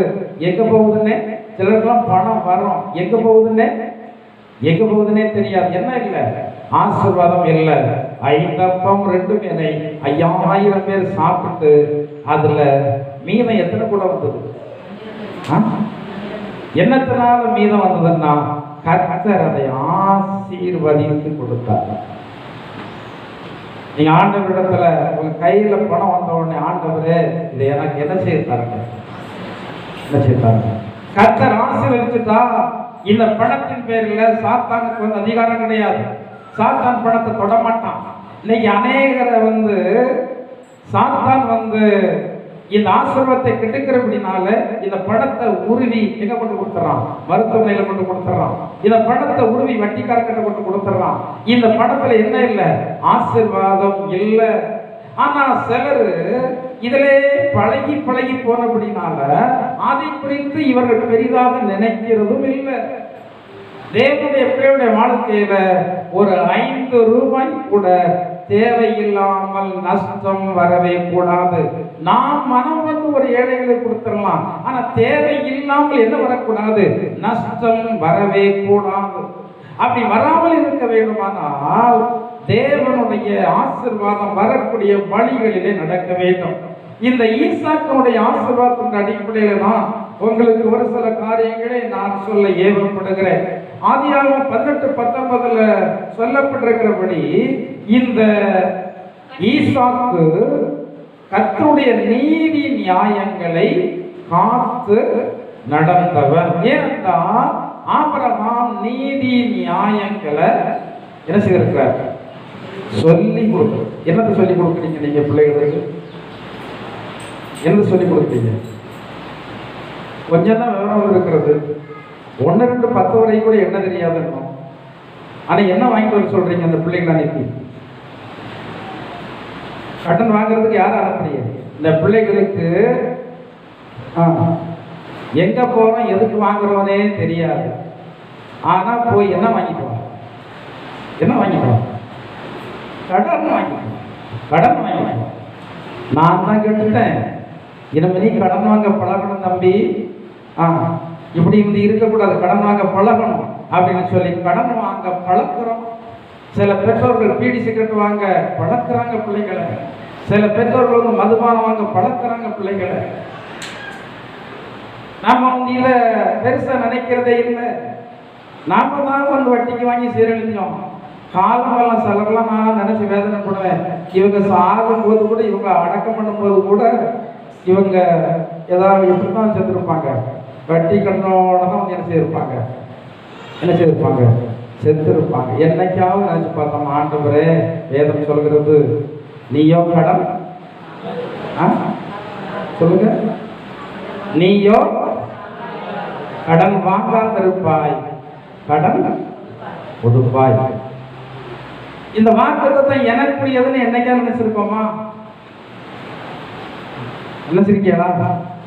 எங்க போகுதுன்னே? சிலருக்கெல்லாம் பணம் வரும், எங்க போகுதுன்னே தெரியாது. என்ன இல்லை? ஆசீர்வாதம் இல்லை. 5 அப்பம் 2 மீனை 5000 பேர் சாப்பிட்டு அதுல மீதம் எத்தனை கூட வந்தது? என்னத்தினால மீதம் வந்ததுன்னா கர்த்தர் அதை ஆசீர்வதித்து கொடுத்தார். நீங்க ஆண்டவரிடத்துல உங்க கையில பணம் வந்த உடனே, ஆண்டவரே இதை எனக்கு என்ன செய்தாருங்க, என்ன செய்தாருங்க? கர்த்தர் ஆசீர்வதிச்சுட்டா இந்த பணத்தின் பேர்ல சாத்தானுக்கு வந்து அதிகாரம் கிடையாது. சாத்தான் பணத்தை தொட மாட்டான். இன்னைக்கு அநேகரை வந்து சாத்தான் வந்து இந்த ஆசீர்வாதத்தை கெடுக்கிறபடினால இந்த பணத்தை உருவி எங்க கொண்டு கொடுத்துறான்? மருத்துவமனையில கொண்டு கொடுத்துறான். இந்த பணத்தை உருவி வட்டிக்காரர்கிட்ட கொண்டு கொடுத்துறான். இந்த பணத்துல என்ன இல்லை? ஆசீர்வாதம் இல்லை. ஆனா சிலர் இதிலே பழகி போனபடினால அதை குறித்து இவர்கள் பெரிதாக நினைக்கிறதும் இல்லை. தேவனுடைய பிள்ளையுடைய வாழ்க்கையில ஒரு 5 ரூபாய் கூட தேவையில்லாமல் நஷ்டம் வரவே கூடாது. நாம் மனம் வந்து ஒரு ஏழைகளுக்கு கொடுத்துடலாம், ஆனா தேவை இல்லாமல் என்ன வரக்கூடாது? நஷ்டம் வரவே கூடாது. அப்படி வராமல் இருக்க வேண்டுமானால் தேவனுடைய ஆசீர்வாதம் வரக்கூடிய வழிகளிலே நடக்க வேண்டும். இந்த ஈசாக்கினுடைய ஆசீர்வாதத்தின் அடிப்படையில தான் உங்களுக்கு ஒரு சில காரியங்களை நான் சொல்ல ஏவப்படுகிறேன். ஆதியாகமம் 18:19 சொல்லப்பட்டிருக்கிறபடி இந்த ஈசாக்கு கர்த்தருடைய நீதி நியாயங்களை காத்து நடந்தவர். ஏனென்றால் ஆபிரகாம் நீதி நியாயங்களை என்ன செய்திருக்கிறார்? சொல்லி கொடுக்க. என்னத்தை சொல்லி கொடுக்குறீங்க நீங்க பிள்ளைகளுக்கு? என்ன சொல்லி கொடுக்குறீங்க? கொஞ்சம் தான் விவரம் இருக்கிறது. 1, 2, 10 வரை கூட என்ன தெரியாது. ஆனா என்ன வாங்கிட்டு வர சொல்றீங்க அந்த பிள்ளைகளை அனுப்பி? கடன் வாங்குறதுக்கு யாரும் அனுப்புறீங்க? இந்த பிள்ளைகளுக்கு எங்க போறோம் எதுக்கு வாங்குறோனே தெரியாது. ஆனா போய் என்ன வாங்கிட்டு வா? என்ன வாங்கிட்டு வா? கடன் வாங்கிட்டு வா. கடன் வாங்கிட்டு வா. நான் தான் கேட்டுட்டேன், இனிமே நீ கடன் வாங்க பழகணும் தம்பி. இப்படி இருக்கக்கூடாது, கடன் வாங்க பழகணும் அப்படின்னு சொல்லி கடன் வாங்க பழக்கிறோம். சில பெற்றோர்கள் பீடி சிகரெட் வாங்க பழக்கிறாங்க பிள்ளைகளை. சில பெற்றோர்கள் வந்து மதுபானம் வாங்க பழக்கிறாங்க பிள்ளைகளை. நாம வந்து இதை பெருசா நினைக்கிறதே இல்லை. நாம தான் வந்து வட்டிக்கு வாங்கி சீரழிஞ்சோம். காலமெல்லாம் செலவெல்லாம் நான் நினைச்சு வேதனைப்படுவேன். இவங்க சாகும் போது கூட, இவங்க அடக்கம் பண்ணும்போது கூட இவங்க ஏதாவது எப்படிதான் செத்துருப்பாங்க, வட்டி கடனோட தான் வந்து என்ன செய்திருப்பாங்க, செத்துருப்பாங்க. என்னைக்காவது நினைச்சு பார்த்தோம், ஆண்டவரே வேதம் சொல்கிறது நீயோ கடன் சொல்லுங்க, நீயோ கடன் வாங்காதிருப்பாய், கடன் கொடுப்பாய். இந்த வாக்குத்தத்தை எனக்குரியதுன்னு என்னைக்கா நினைச்சிருக்கோமா? நினைச்சிருக்கீங்களா?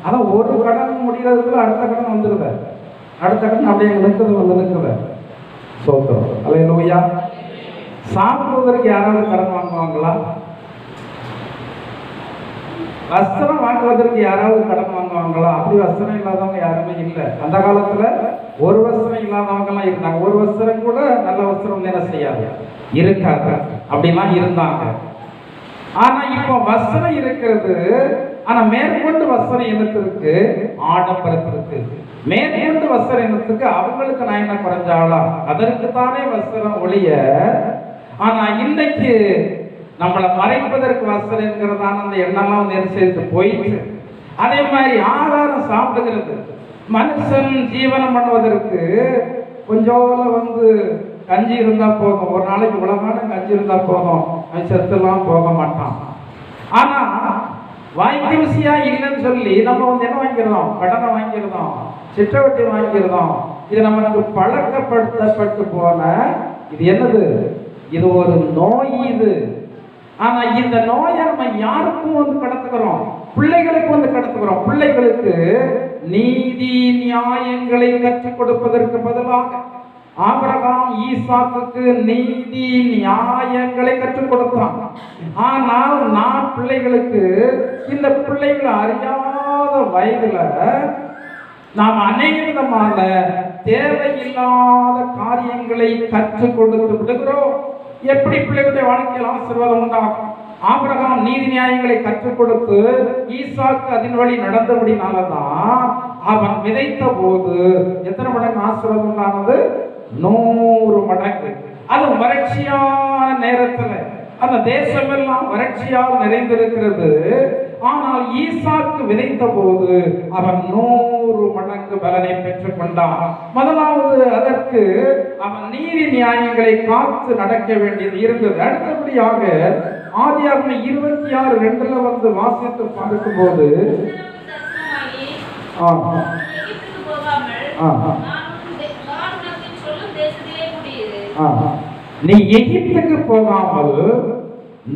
அதான் ஒரு கடன் முடிகிறதுக்குள்ள அடுத்த கடன் வந்துருத, அடுத்த கடன் அப்படியே நிற்குது. சோத்திரம். அல்லேலூயா. சாப்பிடுவதற்கு யாராவது கடன் வாங்குவாங்களா? வஸ்திரம் வாங்குவதற்கு யாராவது கடன் வாங்குவாங்களா? அப்படி வஸ்திரம் இல்லாதவங்க யாருமே இல்லை. அந்த காலத்துல ஒரு வஸ்திரம் இல்லாதவங்க எல்லாம் இருந்தாங்க. ஒரு வஸ்திரம் கூட நல்ல வஸ்திரம் என்ன செய்யாது, இருக்காது. அப்படிலாம் இருந்தாங்க. ஆனா இப்போ வஸ்திரம் இருக்கிறது. ஆனா மேற்கொண்டு வஸ்திரம் என்னத்திற்கு? ஆடம்பரத்திற்கு. மேற்கொண்டு வஸ்திரம் என்னத்துக்கு? அவங்களுக்கு நான் என்ன குறைஞ்சாளா? அதற்கு தானே வஸ்திரம் ஒழிய. ஆனா இன்னைக்கு நம்மளை மறைப்பதற்கு வஸ்திரம் இருக்கிறதான அந்த எண்ணெல்லாம் வந்து என்ன செய்து போயிட்டு, அதே மாதிரி ஆகாரம் சாப்பிடுகிறது. மனுஷன் ஜீவனம் பண்ணுவதற்கு கொஞ்சம் வந்து கஞ்சி இருந்தா போதும், ஒரு நாளைக்கு உலகான கஞ்சி இருந்தா போதும், அவன் செத்துலாம் போக மாட்டான். ஆனா வாய்க்கு ருசியா இல்லைன்னு சொல்லி நம்ம வந்து என்ன வாங்கிக்கிறோம்? கடனை வாங்கிக்கிறோம், சிற்றவட்டி வாங்கிக்கிறோம். இது நமக்கு பழக்கப்படுத்தப்பட்டு போன இது என்னது? இது ஒரு நோய் இது. ஆனா இந்த நோயை நம்ம யாருக்கும் வந்து கடத்துக்கிறோம்? பிள்ளைகளுக்கு வந்து கடத்துக்கிறோம். பிள்ளைகளுக்கு நீதி நியாயங்களை கற்றுக் கொடுப்பதற்கு பதிலாக ஆபிரகாம் ஈசாக்குக்கு நீதி நியாயங்களை கற்றுக் கொடுத்தான். ஆனால் நான் பிள்ளைகளுக்கு, இந்த பிள்ளைகளை அறியாத வயதுல நாம் அநேக விதமான தேவையில்லாத காரியங்களை கற்றுக் கொடுத்து விடுகிறோம். எப்படி பிள்ளைகளுடைய வாழ்க்கையில் ஆசீர்வாதம் உண்டாகும்? ஆபிரகாம் நீதி நியாயங்களை கற்றுக் கொடுத்து ஈசாக்கு அதன் வழி நடந்தபடினாலதான் அவன் விதைத்த போது எத்தனை மடங்கு ஆசீர்வாதம் உண்டானது? 100 மடங்கு. அது வறட்சியான நேரத்துல அந்த தேசமெல்லாம் வறட்சியால் நிறைந்திருக்கிறது. ஆனால் ஈசாக்கு விதைத்த போது அவன் 100 மடங்கு பலனை பெற்றுக் கொண்டான். முதலாவது அதற்கு அவன் நீதி நியாயங்களை காத்து நடக்க வேண்டியது இருந்தது. அடுத்தபடியாக ஆதியாகமம் 26:2 வந்து வாசித்து பார்க்கும் போது நீ எகிப்துக்கு போகாமல்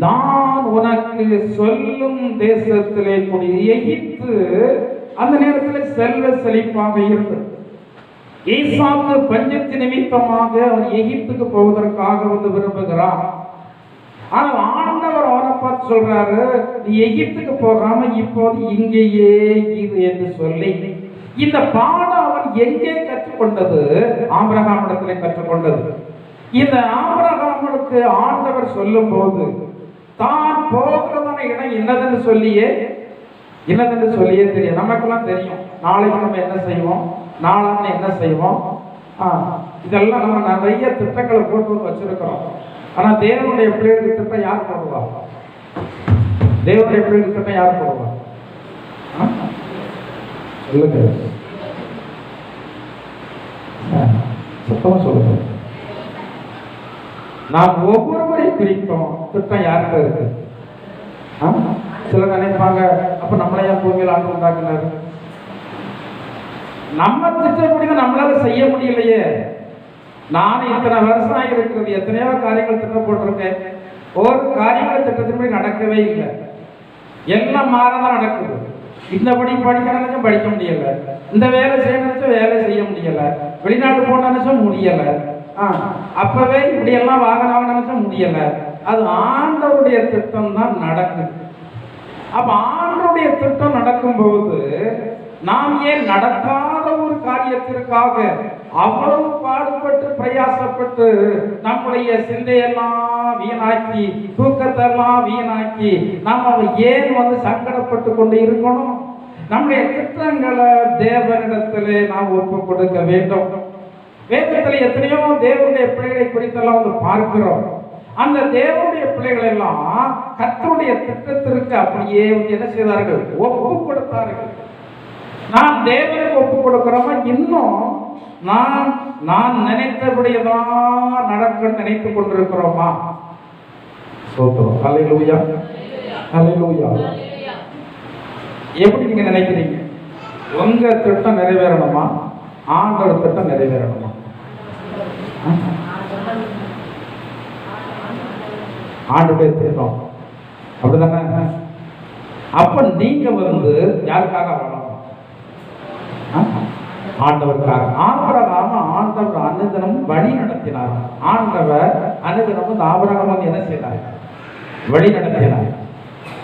நான் உனக்கு சொல்லும் தேசத்திலே குடி. எகிப்து அந்த நேரத்தில் செல்வ செழிப்பாக இருந்தது. ஈசாக்கு பஞ்சத்து நிமித்தமாக அவன் எகிப்துக்கு போவதற்காக வந்து விரும்புகிறான். ஆனால் ஆண்டவர் அவனை பார்த்து சொல்றாரு, நீ எகிப்துக்கு போகாம இப்போது இங்கேயே இரு என்று சொல்லி. இந்த பாடம் அவன் எங்கே கற்றுக்கொண்டது? ஆபிரகாமிடத்திலே கற்றுக்கொண்டது. இந்த ஆபிரகாமுக்கு ஆண்டவர் சொல்லும் போது தான் போகிறதான இடம் என்னதுன்னு சொல்லியே தெரியும். நமக்கெல்லாம் தெரியும் நாளைக்கு நம்ம என்ன செய்வோம், நாளான என்ன செய்வோம். இதெல்லாம் நம்ம நிறைய திட்டங்களை போட்டு வச்சிருக்கிறோம். ஆனா தேவனுடைய பிள்ளைகளுக்கு திட்டம் யார் போடுவா? தேவனுடைய பிள்ளைகளுக்கு திட்டம் யார் போடுவா? சொல்லுங்க, சுத்தமா சொல்லுங்க. நாம் ஒவ்வொருவரை குறித்தோம் திட்டம் யாருக்கு இருக்கு? சிலர் நினைப்பாங்க, அப்ப நம்மளையா பூமியில் ஆண்டு உண்டாக்குனாரு? நம்ம திட்டப்படிதான் நம்மளால செய்ய முடியலையே. நான் இத்தனை வருஷம் ஆகிருக்கிறது, எத்தனையோ காரியங்கள் திட்டம் போட்டிருக்கேன், ஒரு காரியங்கள் திட்டத்தின்படி நடக்கவே இல்லை. எல்லாம் மாறதான் நடக்குது. இந்த படி படிக்க நினைச்சும் படிக்க முடியல, இந்த வேலை செய்ய நினைச்சும் வேலை செய்ய முடியல, வெளிநாட்டு போன நினைச்சும் முடியல, அப்பவே இப்படி எல்லாம் வாங்க நினைச்சும் முடியல. அது ஆண்டவருடைய திட்டம் தான் நடக்குது. அப்ப ஆண்டவருடைய திட்டம் நடக்கும்போது நாம் ஏன் நடக்காத ஒரு காரியத்திற்காக அவ்வளவு பாடுபட்டு பிரயாசப்பட்டு நம்முடைய சிந்தையெல்லாம் வீணாக்கி தூக்கத்தெல்லாம் வீணாக்கி நம்ம ஏன் சங்கடப்பட்டு கொண்டு இருக்கணும்? நம்முடைய திட்டங்களை தேவனிடத்திலே நாம் ஒப்பு கொடுக்க வேண்டும். வேதத்தில் எத்தனையோ தேவனுடைய பிள்ளைகளை குறித்தெல்லாம் பார்க்கிறோம். அந்த தேவனுடைய பிள்ளைகள் எல்லாம் கர்த்தருடைய திட்டத்திற்கு அப்படியே என்ன செய்தார்கள்? ஒப்பு கொடுத்தார்கள். நாம் தேவனுக்கு ஒப்பு கொடுக்கிறோமா? இன்னும் நான் நினைத்தபடியதான் நடக்க நினைத்துக் கொண்டிருக்கிறோமா? சோத்திரம். ஹல்லேலூயா, ஹல்லேலூயா. எப்படி நீங்க நினைக்கிறீங்க? உங்க திட்டம் நிறைவேறணுமா? ஆண்டவர் திட்டம் நிறைவேறணுமா? ஆண்டவருடைய திட்டம் அப்படிதானே? அப்ப நீங்க யாருக்காக வரணும்? ஆண்டவருக்காக. ஆபிரகாம் ஆண்டவர் அனுதினம் வழி நடத்தினார். ஆண்டவர் அனுதினம் ஆபிரகாம் என்ன செய்தார்? வழி நடத்தினார்.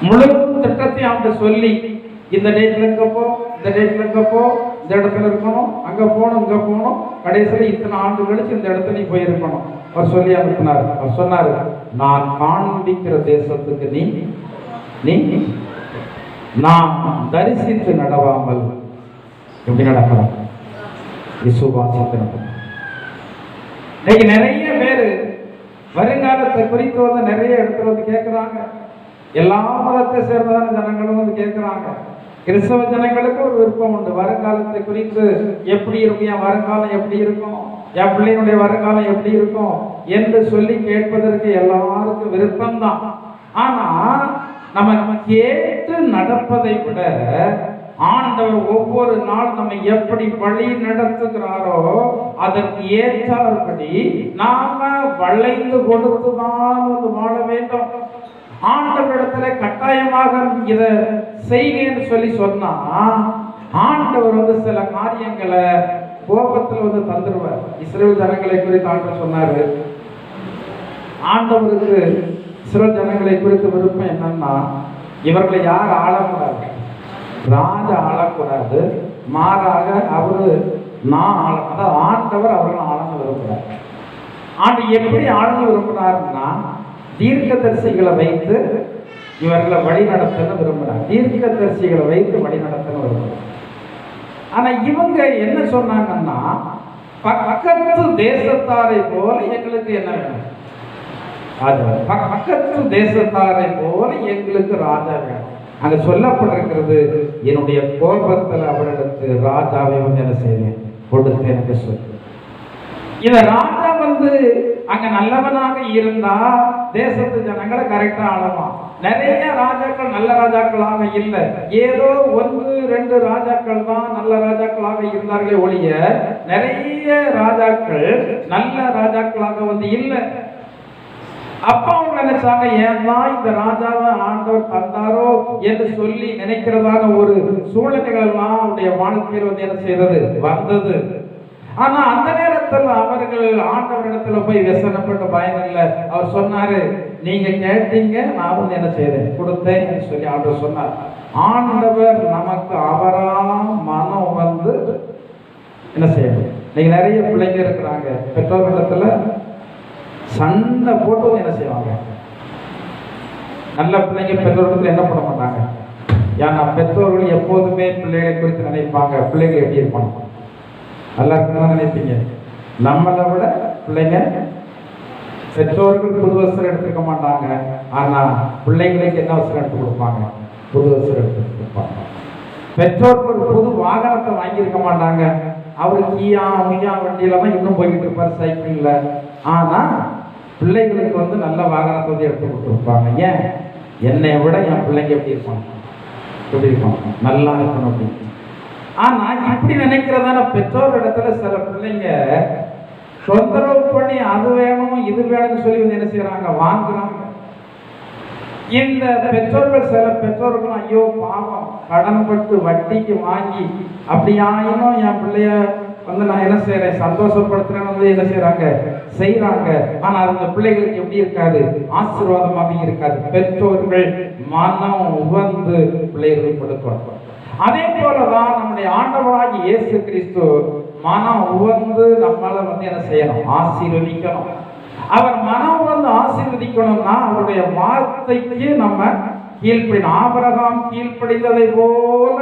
முழு திட்டத்தையும் அவங்க சொல்லி, இந்த டேட்ல இருக்கப்போ, இந்த டேட்ல இருக்கப்போ, இந்த இடத்துல இருக்கணும், அங்க போகணும், இங்க போகணும், கடைசியில் இத்தனை ஆண்டு கழிச்சு இந்த இடத்துல நீ போயிருக்கணும் அவர் சொல்லி அனுப்பினார். அவர் சொன்னார், நான் காண்பிக்கிற தேசத்துக்கு நீ நான் தரிசித்து நடவாமல் எப்படி நடக்கலாம்? விசுவாசித்து நடக்கும். இன்னைக்கு நிறைய பேர் வருங்காலத்தை குறித்து நிறைய இடத்துல கேட்கிறாங்க. எல்லா மதத்தை சேர்ந்ததான ஜனங்களும் கேட்கிறாங்க. கிறிஸ்தவ ஜனங்களுக்கு ஒரு விருப்பம் உண்டு, வருங்காலத்தை குறித்து எப்படி இருக்கும், என் வருங்காலம் எப்படி இருக்கும், என் பிள்ளையினுடைய வருங்காலம் எப்படி இருக்கும் என்று சொல்லி கேட்பதற்கு எல்லாருக்கும் விருப்பம்தான். ஆனா நம்ம கேட்டு நடப்பதை விட ஆண்டவர் ஒவ்வொரு நாள் நம்ம எப்படி வழி நடத்துகிறாரோ அதற்கு ஏற்றாற்படி நாம வளைந்து கொடுத்துதான் வாழ வேண்டும். ஆண்டவரிடத்துல கட்டாயமாக இதை செய்யுங்கன்னு சொல்லி சொன்னா ஆண்டவர் சில காரியங்களை கோபத்துல தந்துருவார். இஸ்ரவேல் ஜனங்களை குறித்து ஆண்டவர் சொன்னாரு. ஆண்டவருக்கு இஸ்ரவேல் ஜனங்களை குறித்து விருப்பம் என்னன்னா, இவர்களை யார் ஆளக்கூடாது, ராஜா ஆளக்கூடாது, மாறாக அவரு அதாவது ஆண்டவர் அவர்கள் ஆளன்னு விரும்புகிறார். ஆண்டு எப்படி ஆளன்னு விரும்புகிறாருன்னா, தீர்க்கதரிசிகளை வைத்து இவர்களை வழி நடத்தன்னு விரும்புகிறார். தீர்க்கதரிசிகளை வைத்து வழி நடத்தன்னு விரும்புகிறார். ஆனா இவங்க என்ன சொன்னாங்கன்னா, பக்கத்து தேசத்தாரை போல எங்களுக்கு என்ன வேணும்? ராஜா. பக்கத்து தேசத்தாரை போல எங்களுக்கு ராஜா வேணும். அங்க சொல்லப்பட்டிருக்கிறது, என்னுடைய கோபத்தில் அவர்களுக்கு ராஜாவை என்ன செய்வேன், கொடுத்தேன் என்று சொல்லி. இந்த ராஜா அங்க நல்லவனாக இருந்தா தேசத்து ஜனங்களை கரெக்டா ஆளலாம். நிறைய ராஜாக்கள் நல்ல ராஜாக்களாக இல்லை, ஏதோ 1-2 ராஜாக்கள் தான் நல்ல ராஜாக்களாக இருந்தார்களே ஒழிய நிறைய ராஜாக்கள் நல்ல ராஜாக்களாக இல்லை. அப்ப அவங்க நினைச்சாங்க, ஏன்னா இந்த ராஜாவை ஆண்டவர் தந்தாரோ என்று சொல்லி நினைக்கிறதான ஒரு சூழ்நிலைகள் எல்லாம் அவருடைய வாழ்க்கையில் என்ன செய்தது, வந்தது. ஆனா அந்த நேரத்தில் அவர்கள் ஆண்டவரிடத்துல போய் விசனப்பட்டு பயன் இல்லை. அவர் சொன்னாரு, நீங்க கேட்டீங்க, நான் என்ன செய்தேன், கொடுத்தேன் என்று சொல்லி ஆண்டவர் சொன்னார். ஆண்டவர் நமக்கு அவரா மனம் என்ன செய்யணும். நீங்க நிறைய பிள்ளைங்க இருக்கிறாங்க, பெற்றோர்களிடத்துல சண்டை போட்டு என்ன செய்வாங்க. நல்ல பிள்ளைங்க பெற்றோர்களிடத்துல என்ன பண்ண மாட்டாங்க. ஏன்னா பெற்றோர்கள் எப்போதுமே பிள்ளைகளை குறித்து நினைப்பாங்க, பிள்ளைகள் எப்படி இருப்பாங்க, நல்லா இருக்குன்னு நினைப்பீங்க. நம்மளை விட பிள்ளைங்க பெற்றோர்கள் புது வஸ்திரம் எடுத்துக்க மாட்டாங்க, ஆனா பிள்ளைங்களுக்கு என்ன வஸ்திரம் எடுத்து கொடுப்பாங்க, புது வஸ்திரம் எடுத்து கொடுப்பாங்க. பெற்றோர்கள் புது வாகனத்தை வாங்கியிருக்க மாட்டாங்க, அவர் கீயா வண்டியில தான் இன்னும் போய்கிட்டு இருப்பார், சைக்கிள்ல. ஆனா பிள்ளைகளுக்கு நல்ல வாகனத்தை எடுத்து கொடுத்துருப்பாங்க. ஏன், என்னை விட என் பிள்ளைங்க எப்படி இருப்பாங்க, எப்படி இருப்பாங்க, நல்லா இருக்கணும் அப்படின்னு. ஆனா இப்படி நினைக்கிறதான பெற்றோர் இடத்துல சில பிள்ளைங்க தொந்தரவு பண்ணி அது வேணும் இது வேணும்னு சொல்லி வந்து என்ன செய்யறாங்க, வாங்குறாங்க. இந்த பெற்றோர்கள், சில பெற்றோர்களும் ஐயோ பாவம், கடன் பட்டு வட்டிக்கு வாங்கி அப்படியாயினும் என் பிள்ளைய வந்து நான் என்ன செய்யறேன், சந்தோஷப்படுத்துறேன்னு வந்து என்ன செய்யறாங்க. ஆனா அந்த பிள்ளைகளுக்கு எப்படி இருக்காது, ஆசீர்வாதமாக இருக்காது. பெற்றோர்கள் மனம் உவந்து பிள்ளைகளுக்கு கொடுக்கணும். அதே போலதான் நம்முடைய ஆண்டவராகிய இயேசு கிறிஸ்து மனம் உவந்து நம்மள வந்து என்ன செய்யணும், ஆசீர்வதிக்கணும். அவர் மனம் வந்து ஆசீர்வதிக்கணும்னா அவருடைய வார்த்தைக்கு நம்ம கீழ்ப்படியணும். ஆபிரகாம் கீழ்ப்படிந்ததை போல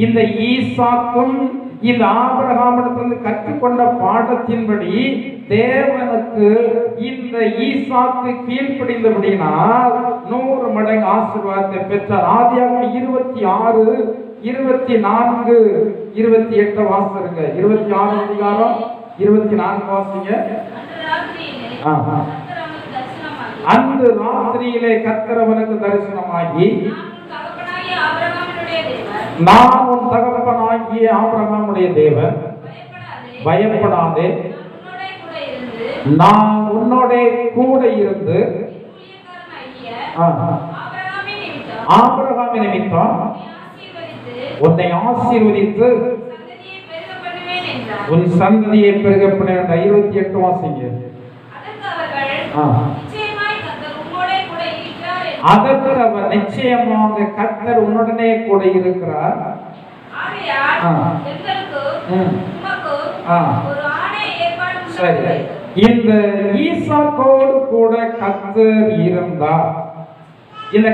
இந்த ஈசாக்கும் இந்த ஆபிரகாமிடத்திலிருந்து கற்றுக்கொண்ட பாடத்தின்படி தேவனுக்கு இந்த ஈசாக்கு கீழ்ப்படிந்தபடினால் 100 மடங்கு ஆசீர்வாதத்தை பெற்றார். ஆதியாகமம் 26, 24, 28 வாசிங்க. 26 அதிகாரம் 24 வாசிங்க. அன்று ராத்திரியிலே கர்த்தர் அவனுக்கு தரிசனமாகி, நான் உன் தகப்பனாகிய ஆபிரகாமுடைய தேவன், பயப்படாதே, நான் உன்னோட கூட இருந்து ஆபிரகாமின் நிமித்தம் உன்னை ஆசீர்வதித்து உன் சந்ததியை பெருக பண்ணுவேன். 28 வாசிங்க. அதற்கு அவர் நிச்சயமாக கர்த்தர் உன்னுடனே கூட இருக்கிறார். சரி, இந்த ஈசாக்கோடு கூட கர்த்தர் இருந்தார். இந்த